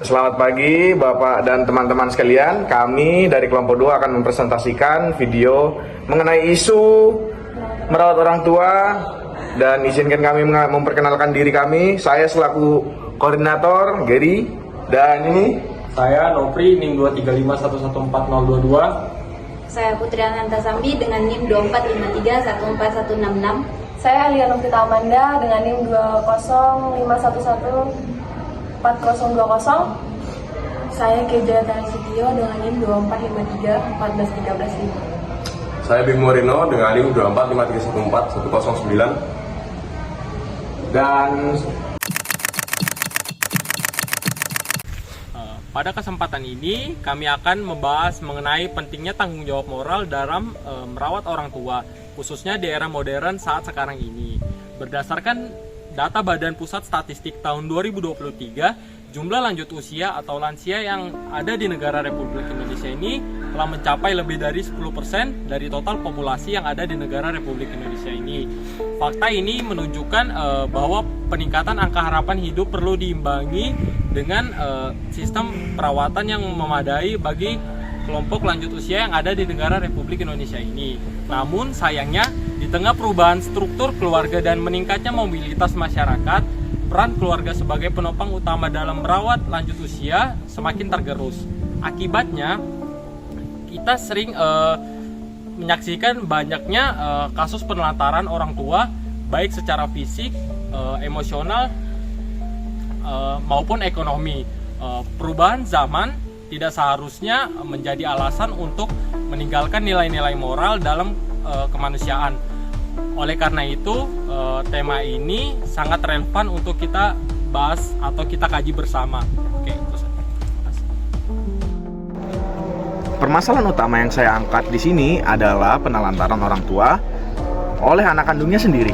Selamat pagi Bapak dan teman-teman sekalian. Kami dari kelompok 2 akan mempresentasikan video mengenai isu merawat orang tua, dan izinkan kami memperkenalkan diri kami. Saya selaku koordinator Gary, dan ini saya Nopri, NIM 235114022. Saya Putri Ananta Sambi dengan NIM 2453141166. Saya Alia Novita Amanda dengan NIM 205114020. Saya Keja Tanisitio dengan NIM 24531413. Saya Bimo Rino dengan NIM 245314109. dan Pada kesempatan ini kami akan membahas mengenai pentingnya tanggung jawab moral dalam merawat orang tua, khususnya di era modern saat sekarang ini. Berdasarkan data Badan Pusat Statistik tahun 2023, jumlah lanjut usia atau lansia yang ada di negara Republik Indonesia ini telah mencapai lebih dari 10% dari total populasi yang ada di negara Republik Indonesia ini. Fakta ini menunjukkan bahwa peningkatan angka harapan hidup perlu diimbangi dengan sistem perawatan yang memadai bagi kelompok lanjut usia yang ada di negara Republik Indonesia ini. Namun sayangnya, di tengah perubahan struktur keluarga dan meningkatnya mobilitas masyarakat, peran keluarga sebagai penopang utama dalam merawat lanjut usia semakin tergerus. Akibatnya, kita sering menyaksikan banyaknya kasus penelantaran orang tua, baik secara fisik, emosional, maupun ekonomi. Perubahan zaman tidak seharusnya menjadi alasan untuk meninggalkan nilai-nilai moral dalam kemanusiaan. Oleh karena itu, tema ini sangat relevan untuk kita bahas atau kita kaji bersama. Oke, itu saja. permasalahan utama yang saya angkat di sini adalah penelantaran orang tua oleh anak kandungnya sendiri.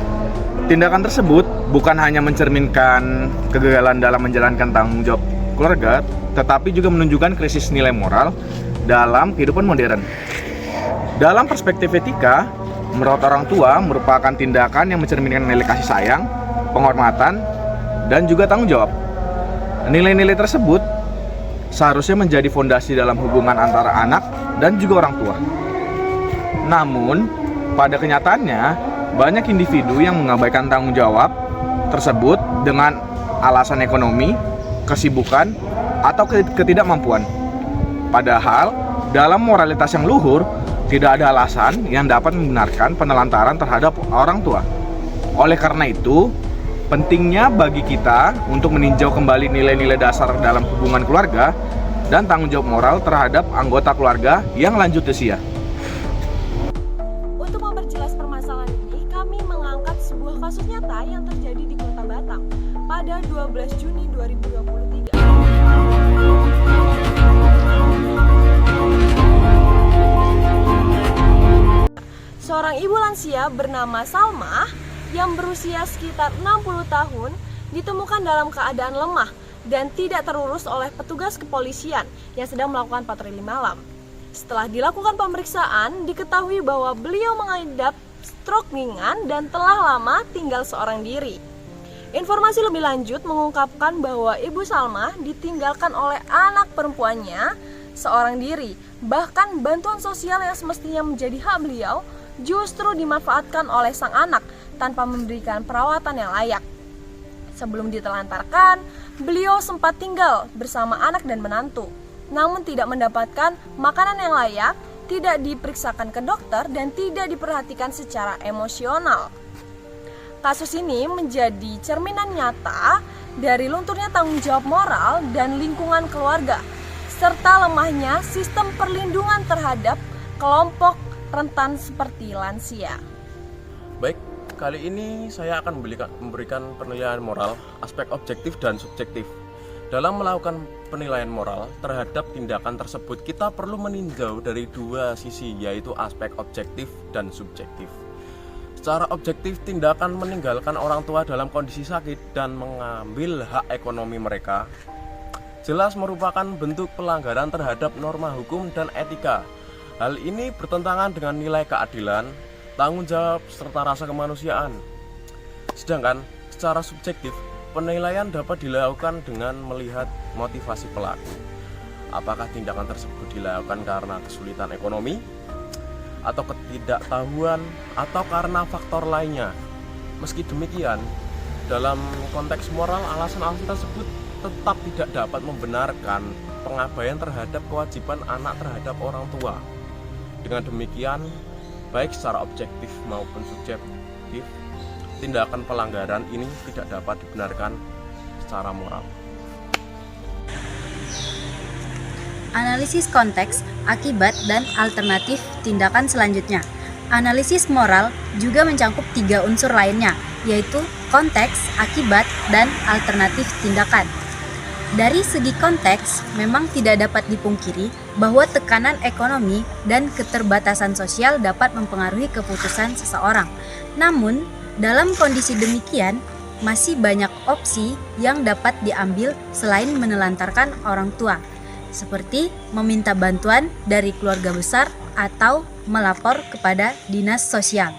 Tindakan tersebut bukan hanya mencerminkan kegagalan dalam menjalankan tanggung jawab keluarga, tetapi juga menunjukkan krisis nilai moral dalam kehidupan modern. Dalam perspektif etika, merawat orang tua merupakan tindakan yang mencerminkan nilai kasih sayang, penghormatan, dan juga tanggung jawab. Nilai-nilai tersebut seharusnya menjadi fondasi dalam hubungan antara anak dan juga orang tua. Namun, pada kenyataannya, banyak individu yang mengabaikan tanggung jawab tersebut dengan alasan ekonomi, kesibukan, atau ketidakmampuan. Padahal, dalam moralitas yang luhur, tidak ada alasan yang dapat membenarkan penelantaran terhadap orang tua. Oleh karena itu, pentingnya bagi kita untuk meninjau kembali nilai-nilai dasar dalam hubungan keluarga dan tanggung jawab moral terhadap anggota keluarga yang lanjut usia. Untuk memperjelas permasalahan ini, kami mengangkat sebuah kasus nyata yang terjadi di Kota Batam pada 12 Juni 2023. Seorang ibu lansia bernama Salma yang berusia sekitar 60 tahun ditemukan dalam keadaan lemah dan tidak terurus oleh petugas kepolisian yang sedang melakukan patroli malam. Setelah dilakukan pemeriksaan, diketahui bahwa beliau mengidap stroke ringan dan telah lama tinggal seorang diri. Informasi lebih lanjut mengungkapkan bahwa Ibu Salma ditinggalkan oleh anak perempuannya seorang diri. Bahkan bantuan sosial yang semestinya menjadi hak beliau justru dimanfaatkan oleh sang anak tanpa memberikan perawatan yang layak. Sebelum ditelantarkan, beliau sempat tinggal bersama anak dan menantu, namun tidak mendapatkan makanan yang layak, tidak diperiksakan ke dokter, dan tidak diperhatikan secara emosional. Kasus ini menjadi cerminan nyata dari lunturnya tanggung jawab moral dan lingkungan keluarga, serta lemahnya sistem perlindungan terhadap kelompok rentan seperti lansia. Baik, kali ini saya akan memberikan penilaian moral, aspek objektif dan subjektif. Dalam melakukan penilaian moral terhadap tindakan tersebut, kita perlu meninjau dari dua sisi, yaitu aspek objektif dan subjektif. Secara objektif, tindakan meninggalkan orang tua dalam kondisi sakit dan mengambil hak ekonomi mereka jelas merupakan bentuk pelanggaran terhadap norma hukum dan etika. Hal ini bertentangan dengan nilai keadilan, tanggung jawab, serta rasa kemanusiaan. Sedangkan secara subjektif, Penilaian dapat dilakukan dengan melihat motivasi pelaku. Apakah tindakan tersebut dilakukan karena kesulitan ekonomi, atau ketidaktahuan, atau karena faktor lainnya. Meski demikian, dalam konteks moral, alasan-alasan tersebut tetap tidak dapat membenarkan pengabaian terhadap kewajiban anak terhadap orang tua. Dengan demikian, baik secara objektif maupun subjektif, tindakan pelanggaran ini tidak dapat dibenarkan secara moral. Analisis konteks, akibat, dan alternatif tindakan selanjutnya. Analisis moral juga mencakup 3 unsur lainnya, yaitu konteks, akibat, dan alternatif tindakan. Dari segi konteks, memang tidak dapat dipungkiri bahwa tekanan ekonomi dan keterbatasan sosial dapat mempengaruhi keputusan seseorang. Namun, dalam kondisi demikian, masih banyak opsi yang dapat diambil selain menelantarkan orang tua, seperti meminta bantuan dari keluarga besar atau melapor kepada dinas sosial.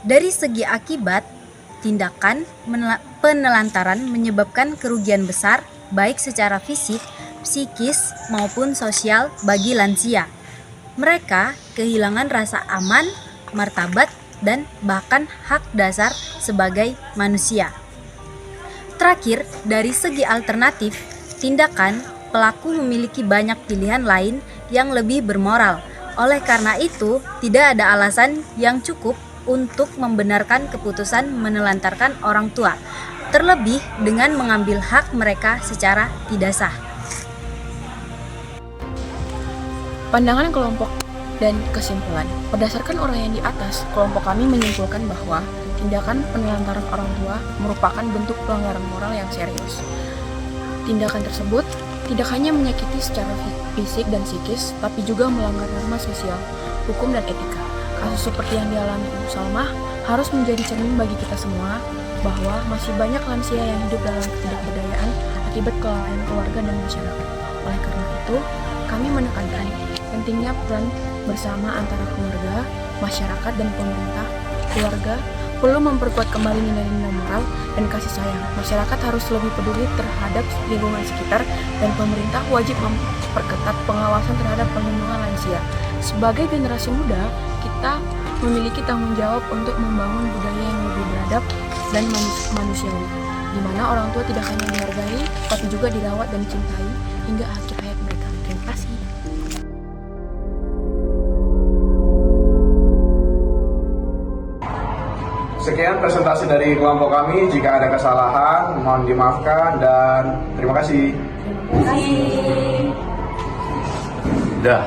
Dari segi akibat, tindakan penelantaran menyebabkan kerugian besar baik secara fisik, psikis, maupun sosial bagi lansia. Mereka kehilangan rasa aman, martabat, dan bahkan hak dasar sebagai manusia. Terakhir, dari segi alternatif, tindakan pelaku memiliki banyak pilihan lain yang lebih bermoral. Oleh karena itu, tidak ada alasan yang cukup untuk membenarkan keputusan menelantarkan orang tua, terlebih dengan mengambil hak mereka secara tidak sah. Pandangan kelompok dan kesimpulan. Berdasarkan uraian di atas, kelompok kami menyimpulkan bahwa tindakan penelantaran orang tua merupakan bentuk pelanggaran moral yang serius. Tindakan tersebut tidak hanya menyakiti secara fisik dan psikis, tapi juga melanggar norma sosial, hukum, dan etika. Kasus seperti yang dialami Ibu Salmah harus menjadi cermin bagi kita semua bahwa masih banyak lansia yang hidup dalam ketidakberdayaan akibat kelalaian keluarga dan masyarakat. Oleh karena itu, kami menekankan pentingnya peran bersama antara keluarga, masyarakat, dan pemerintah. Keluarga perlu memperkuat kembali nilai-nilai moral dan kasih sayang. Masyarakat harus lebih peduli terhadap lingkungan sekitar, dan pemerintah wajib memperketat pengawasan terhadap perlindungan lansia. Sebagai generasi muda, kita memiliki tanggung jawab untuk membangun budaya yang lebih beradab dan manusiawi, di mana orang tua tidak hanya dihargai, tapi juga dirawat dan dicintai hingga akhir hayat mereka. Terima kasih. Sekian presentasi dari kelompok kami. Jika ada kesalahan, mohon dimaafkan dan terima kasih. Terima kasih. Dah.